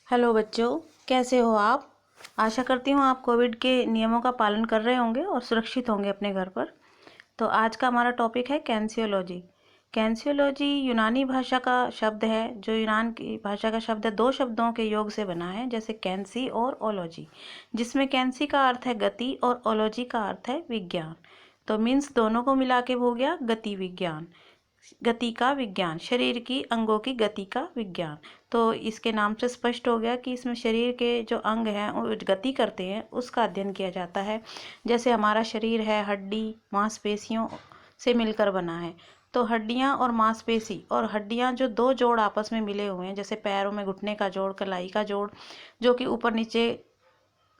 Hello बच्चों, कैसे हो आप। आशा करती हूँ आप कोविड के नियमों का पालन कर रहे होंगे और सुरक्षित होंगे अपने घर पर। तो आज का हमारा टॉपिक है कैंसियोलॉजी। कैंसियोलॉजी यूनानी भाषा का शब्द है, जो यूनान की भाषा का शब्द है, दो शब्दों के योग से बना है, जैसे कैंसी और ओलॉजी, जिसमें कैंसी का अर्थ है गति और ओलॉजी का अर्थ है विज्ञान। तो मीन्स दोनों को मिला के हो गया गति विज्ञान, गति का विज्ञान, शरीर की अंगों की गति का विज्ञान। तो इसके नाम से स्पष्ट हो गया कि इसमें शरीर के जो अंग हैं वो गति करते हैं, उसका अध्ययन किया जाता है। जैसे हमारा शरीर है हड्डी मांसपेशियों से मिलकर बना है, तो हड्डियां और मांसपेशी और हड्डियां जो दो जोड़ आपस में मिले हुए हैं, जैसे पैरों में घुटने का जोड़, कलाई का जोड़, जो कि ऊपर नीचे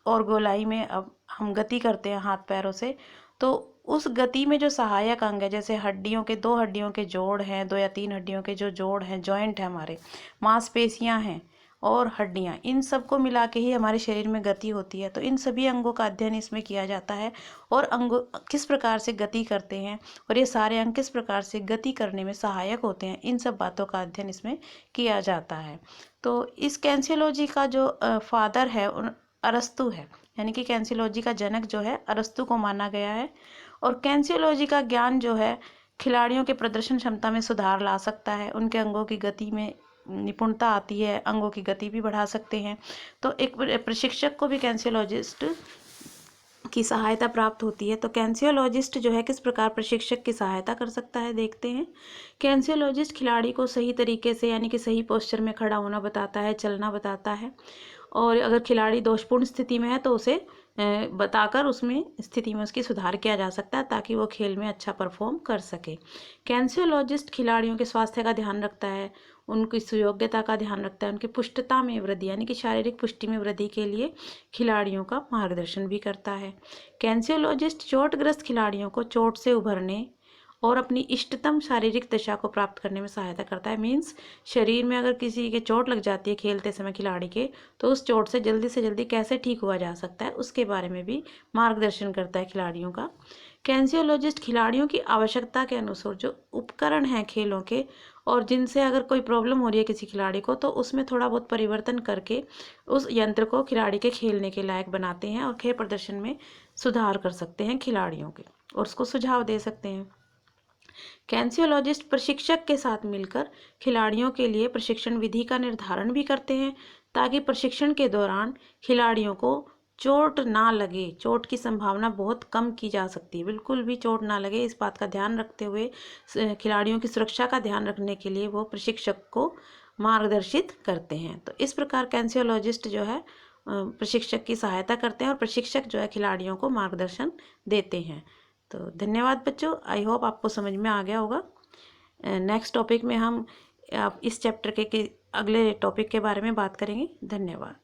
और गोलाई में अब हम गति करते हैं हाथ पैरों से। तो उस गति में जो सहायक अंग है, जैसे हड्डियों के दो हड्डियों के जोड़ हैं, दो या तीन हड्डियों के जो जोड़ हैं, जॉइंट है हमारे, मांसपेशियां हैं और हड्डियां, इन सबको मिला के ही हमारे शरीर में गति होती है। तो इन सभी अंगों का अध्ययन इसमें किया जाता है और अंग किस प्रकार से गति करते हैं और ये सारे अंग किस प्रकार से गति करने में सहायक होते हैं, इन सब बातों का अध्ययन इसमें किया जाता है। तो इस कैंसियोलॉजी का जो फादर है अरस्तु है, यानी कि कैंसियोलॉजी का जनक जो है अरस्तु को माना गया है। और कैंसियोलॉजी का ज्ञान जो है खिलाड़ियों के प्रदर्शन क्षमता में सुधार ला सकता है, उनके अंगों की गति में निपुणता आती है, अंगों की गति भी बढ़ा सकते हैं। तो एक प्रशिक्षक को भी कैंसियोलॉजिस्ट की सहायता प्राप्त होती है। तो कैंसियोलॉजिस्ट जो है किस प्रकार प्रशिक्षक की सहायता कर सकता है, देखते हैं। कैंसियोलॉजिस्ट खिलाड़ी को सही तरीके से, यानी कि सही पोस्चर में खड़ा होना बताता है, चलना बताता है, और अगर खिलाड़ी दोषपूर्ण स्थिति में है तो उसे बताकर उसमें स्थिति में उसकी सुधार किया जा सकता है, ताकि वो खेल में अच्छा परफॉर्म कर सके। कैंसियोलॉजिस्ट खिलाड़ियों के स्वास्थ्य का ध्यान रखता है, उनकी सुयोग्यता का ध्यान रखता है, उनकी पुष्टता में वृद्धि, यानी कि शारीरिक पुष्टि में वृद्धि के लिए खिलाड़ियों का मार्गदर्शन भी करता है। कैंसियोलॉजिस्ट चोटग्रस्त खिलाड़ियों को चोट से उभरने और अपनी इष्टतम शारीरिक दशा को प्राप्त करने में सहायता करता है। मीन्स शरीर में अगर किसी के चोट लग जाती है खेलते समय खिलाड़ी के, तो उस चोट से जल्दी कैसे ठीक हुआ जा सकता है, उसके बारे में भी मार्गदर्शन करता है खिलाड़ियों का। कैंसियोलॉजिस्ट खिलाड़ियों की आवश्यकता के अनुसार जो उपकरण हैं खेलों के, और जिनसे अगर कोई प्रॉब्लम हो रही है किसी खिलाड़ी को, तो उसमें थोड़ा बहुत परिवर्तन करके उस यंत्र को खिलाड़ी के खेलने के लायक बनाते हैं और खेल प्रदर्शन में सुधार कर सकते हैं खिलाड़ियों के, और उसको सुझाव दे सकते हैं। कैंसियोलॉजिस्ट प्रशिक्षक के साथ मिलकर खिलाड़ियों के लिए प्रशिक्षण विधि का निर्धारण भी करते हैं, ताकि प्रशिक्षण के दौरान खिलाड़ियों को चोट ना लगे। चोट की संभावना बहुत कम की जा सकती है, बिल्कुल भी चोट ना लगे, इस बात का ध्यान रखते हुए खिलाड़ियों की सुरक्षा का ध्यान रखने के लिए वो प्रशिक्षक को मार्गदर्शित करते हैं। तो इस प्रकार कैंसियोलॉजिस्ट जो है प्रशिक्षक की सहायता करते हैं और प्रशिक्षक जो है खिलाड़ियों को मार्गदर्शन देते हैं। तो धन्यवाद बच्चों, आई होप आपको समझ में आ गया होगा। नेक्स्ट टॉपिक में हम इस चैप्टर के अगले टॉपिक के बारे में बात करेंगे। धन्यवाद।